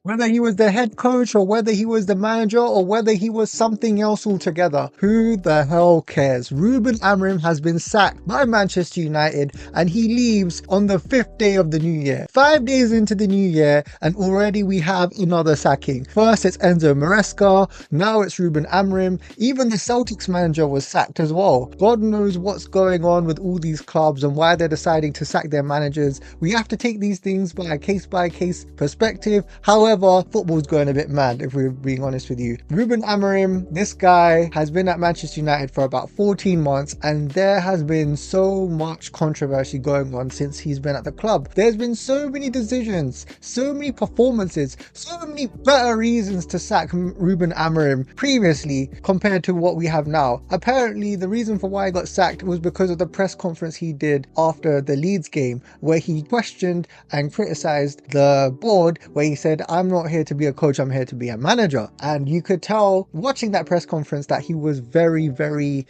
Whether he was the head coach or whether he was the manager or whether he was something else altogether, who the hell cares? Ruben Amorim has been sacked by Manchester United and he leaves on the 5th day of the new year. 5 days into the new year and already we have another sacking. First it's Enzo Maresca, now it's Ruben Amorim. Even the Celtics manager was sacked as well. God knows what's going on with all these clubs and why they're deciding to sack their managers. We have to take these things by case perspective. However, football's going a bit mad if we're being honest with you. Ruben Amorim, this guy has been at Manchester United for about 14 months and there has been so much controversy going on since he's been at the club. There's been so many decisions, so many performances, so many better reasons to sack Ruben Amorim previously compared to what we have now. Apparently the reason for why he got sacked was because of the press conference he did after the Leeds game where he questioned and criticized the board, where he said, I'm not here to be a coach, I'm here to be a manager. And you could tell watching that press conference that he was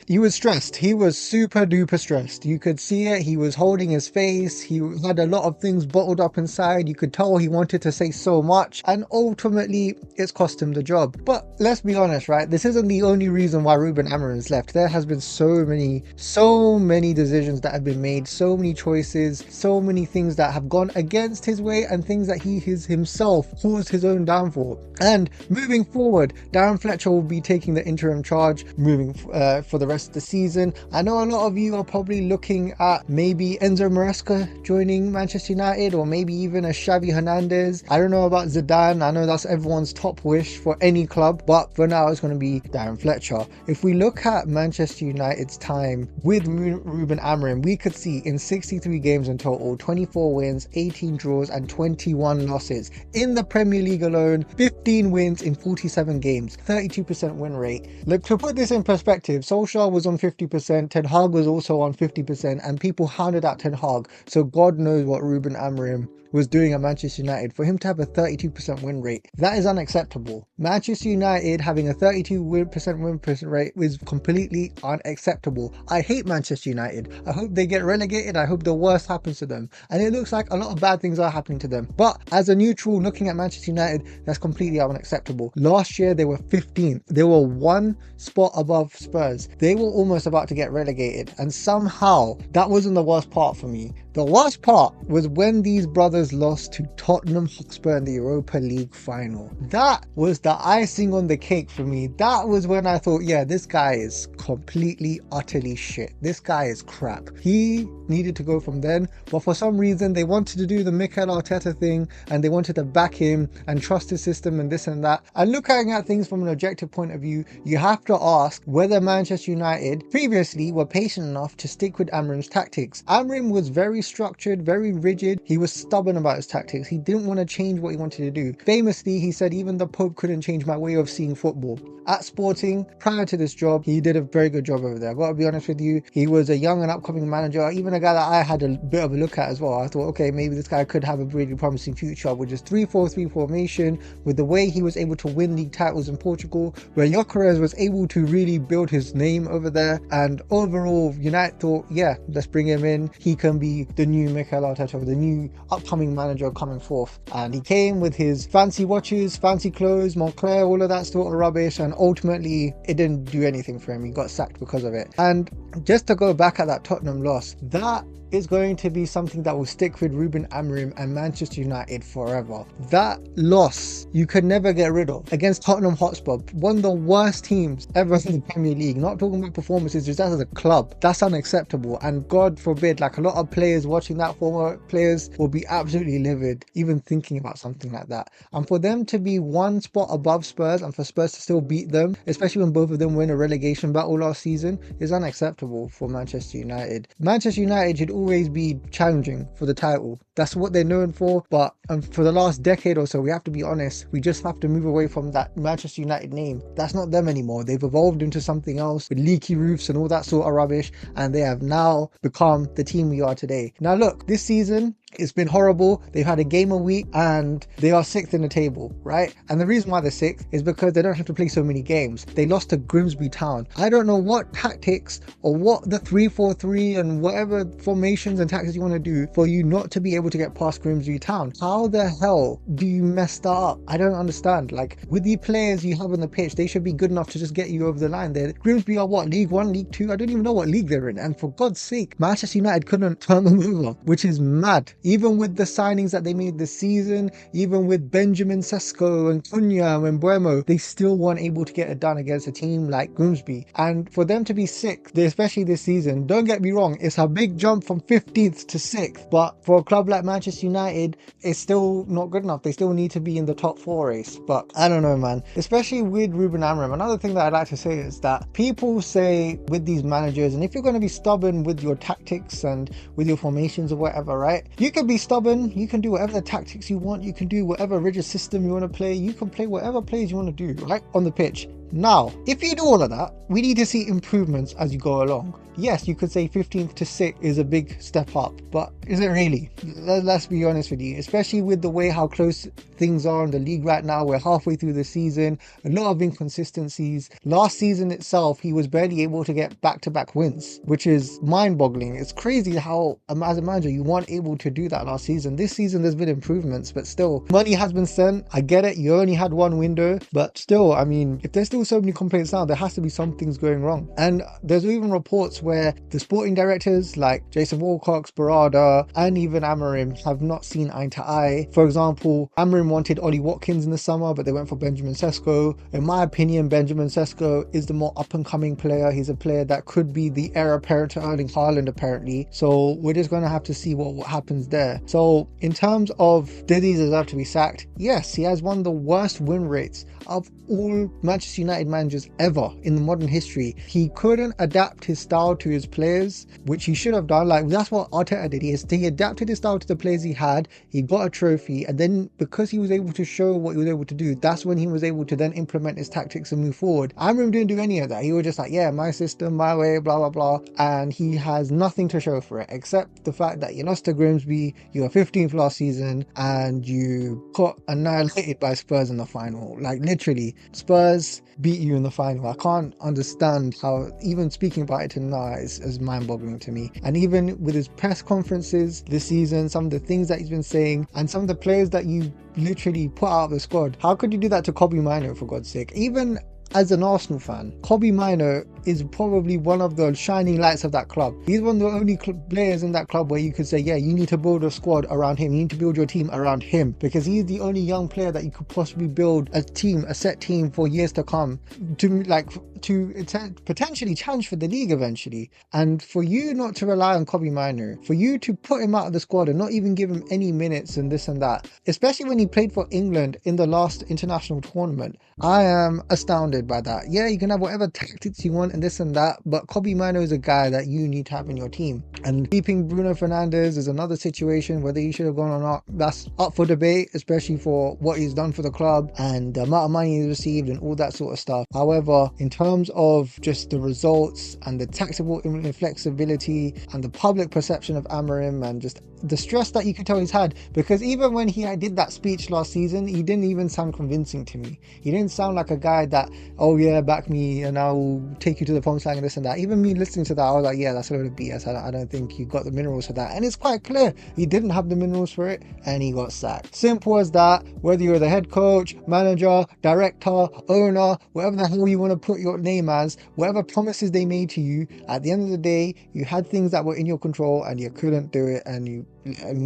he was stressed. He was super duper stressed. You could see it. He was holding his face. He had a lot of things bottled up inside. You could tell he wanted to say so much and ultimately it's cost him the job. But let's be honest, right? This isn't the only reason why Ruben Amorim's left. There has been so many decisions that have been made, so many choices, so many things that have gone against his way and things that he himself caused his own downfall. And moving forward, Darren Fletcher will be taking the interim charge moving for the rest of the season. I know a lot of you are probably looking at maybe Enzo Maresca joining Manchester United or maybe even a Xavi Hernandez. I don't know about Zidane. I know that's everyone's top wish for any club, but for now it's going to be Darren Fletcher. If we look at Manchester United's time with Ruben Amorim, we could see in 63 games in total, 24 wins, 18 draws and 21 losses. In the Premier League alone, 15 wins in 47 games, 32% win rate. Look, to put this in perspective, Solskjaer was on 50%, Ten Hag was also on 50%, and people hounded out Ten Hag. So God knows what Ruben Amorim was doing at Manchester United. For him to have a 32% win rate, that is unacceptable. Manchester United having a 32% win rate is completely unacceptable. I hate Manchester United. I hope they get relegated. I hope the worst happens to them. And it looks like a lot of bad things are happening to them. But as a neutral looking at Manchester United, that's completely unacceptable. Last year they were 15th. They were one spot above Spurs. They were almost about to get relegated. And somehow that wasn't the worst part for me. The worst part was when these brothers lost to Tottenham Hotspur in the Europa League final. That was the icing on the cake for me. That was when I thought, yeah, this guy is completely, utterly shit. This guy is crap. He needed to go from then, but for some reason they wanted to do the Mikel Arteta thing and they wanted to back him and trust his system and this and that. And looking at things from an objective point of view, you have to ask whether Manchester United previously were patient enough to stick with Amorim's tactics. Amorim was very structured, very rigid. He was stubborn about his tactics. He didn't want to change what he wanted to do. Famously, he said, even the Pope couldn't change my way of seeing football. At Sporting, prior to this job, he did a very good job over there. I've got to be honest with you. He was a young and upcoming manager, even a guy that I had a bit of a look at as well. I thought, okay, maybe this guy could have a really promising future with just 3-4-3 formation, with the way he was able to win league titles in Portugal, where Gyökeres was able to really build his name over there. And overall, United thought, yeah, let's bring him in. He can be the new Mikel Arteta, the new upcoming manager coming forth. And he came with his fancy watches, fancy clothes, Montclair, all of that sort of rubbish, and ultimately it didn't do anything for him. He got sacked because of it. And just to go back at that Tottenham loss, that is going to be something that will stick with Ruben Amorim and Manchester United forever. That loss you could never get rid of against Tottenham Hotspur, one of the worst teams ever in the Premier League. Not talking about performances, just as a club. That's unacceptable, and God forbid, like a lot of players watching that, former players, will be absolutely livid even thinking about something like that. And for them to be one spot above Spurs and for Spurs to still beat them, especially when both of them win a relegation battle last season, is unacceptable for Manchester United. Manchester United should always be challenging for the title. That's what they're known for. But for the last decade or so, we have to be honest, we just have to move away from that Manchester United name. That's not them anymore. They've evolved into something else with leaky roofs and all that sort of rubbish, and they have now become the team we are today. Now look, this season It's been horrible. They've had a game a week and they are 6th in the table, right? And the reason why they're 6th is because they don't have to play so many games. They lost to Grimsby Town. I don't know what tactics or what the 3-4-3 and whatever formations and tactics you want to do for you not to be able to get past Grimsby Town. How the hell do you mess that up? I don't understand. Like, with the players you have on the pitch, they should be good enough to just get you over the line. Grimsby are what, League 1, League 2? I don't even know what league they're in. And for God's sake, Manchester United couldn't turn them over, which is mad. Even with the signings that they made this season, even with Benjamin Sesko and Cunha and Buemo, they still weren't able to get it done against a team like Grimsby. And for them to be 6th, especially this season, don't get me wrong, it's a big jump from 15th to 6th, but for a club like Manchester United, it's still not good enough. They still need to be in the top 4 race. But I don't know, man, especially with Ruben Amorim. Another thing that I'd like to say is that people say with these managers, and if you're going to be stubborn with your tactics and with your formations or whatever, right, you can be stubborn, you can do whatever the tactics you want, you can do whatever rigid system you want to play, you can play whatever plays you want to do, right, on the pitch. Now, if you do all of that, we need to see improvements as you go along. Yes, you could say 15th to 6th is a big step up, but is it really? Let's be honest with you, especially with the way how close things are in the league right now. We're halfway through the season, a lot of inconsistencies. Last season itself, he was barely able to get back-to-back wins, which is mind-boggling. It's crazy how, as a manager, you weren't able to do that last season. This season, there's been improvements, but still, money has been spent. I get it, you only had one window, but still, I mean, if there's still so many complaints now, there has to be some things going wrong. And there's even reports where the sporting directors like Jason Wilcox, Barada, and even Amorim have not seen eye to eye. For example, Amorim wanted Ollie Watkins in the summer, but they went for Benjamin Sesko. In my opinion, Benjamin Sesko is the more up-and-coming player. He's a player that could be the heir apparent to Erling Haaland, apparently. So we're just going to have to see what happens there. So in terms of did he deserve to be sacked? Yes, he has one of the worst win rates of all Manchester United managers ever in the modern history. He couldn't adapt his style to his players, which he should have done. Like, that's what Arteta did. He adapted his style to the players he had. He got a trophy, and then because he was able to show what he was able to do, that's when he was able to then implement his tactics and move forward. Amorim didn't do any of that. He was just like, yeah, my system, my way, blah blah blah, and he has nothing to show for it except the fact that you lost to Grimsby, you were 15th last season, and you got annihilated by Spurs in the final. Like, literally, Spurs beat you in the final. I can't understand how, even speaking about it now, is mind-boggling to me. And even with his press conferences this season, some of the things that he's been saying, and some of the players that you literally put out of the squad, how could you do that to Kobbie Mainoo, for God's sake? Even as an Arsenal fan, Kobbie Mainoo is probably one of the shining lights of that club. He's one of the only players in that club where you could say, yeah, you need to build a squad around him. You need to build your team around him, because he's the only young player that you could possibly build a team, a set team for years to come, to potentially challenge for the league eventually. And for you not to rely on Kobbie Mainoo, for you to put him out of the squad and not even give him any minutes and this and that, especially when he played for England in the last international tournament, I am astounded by that. Yeah, you can have whatever tactics you want and this and that, but Kobbie Mainoo is a guy that you need to have in your team. And keeping Bruno Fernandes is another situation, whether he should have gone or not, that's up for debate, especially for what he's done for the club and the amount of money he's received and all that sort of stuff. However, in terms of just the results and the tactical inflexibility and the public perception of Amorim and just the stress that you could tell he's had, because even when he did that speech last season, he didn't even sound convincing to me. He didn't sound like a guy that, oh yeah, back me and I'll take you to the promised land and this and that. Even me listening to that, I was like, yeah, that's a load of BS. I don't think you got the minerals for that. And it's quite clear he didn't have the minerals for it, and he got sacked. Simple as that. Whether you're the head coach, manager, director, owner, whatever the hell you want to put your name as, whatever promises they made to you, at the end of the day, you had things that were in your control and you couldn't do it, and you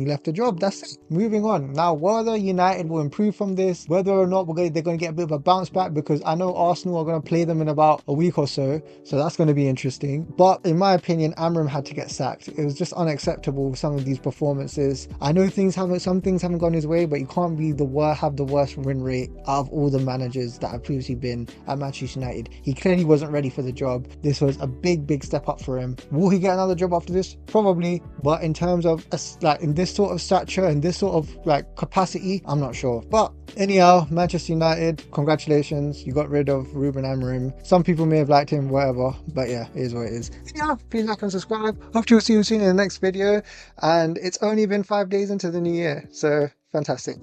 left the job. That's it. Moving on. Now, whether United will improve from this, whether or not they're going to get a bit of a bounce back, because I know Arsenal are going to play them in about a week or so that's going to be interesting. But in my opinion, Amorim had to get sacked. It was just unacceptable, some of these performances. I know some things haven't gone his way, but you can't be have the worst win rate out of all the managers that have previously been at Manchester United. He clearly wasn't ready for the job. This was a big step up for him. Will he get another job after this? Probably. But in terms of like in this sort of stature and this sort of like capacity, I'm not sure. But anyhow, Manchester United, congratulations, you got rid of Ruben Amorim. Some people may have liked him, whatever, but yeah, it is what it is. Anyhow, please like and subscribe. Hope to see you soon in the next video. And it's only been 5 days into the new year, so fantastic.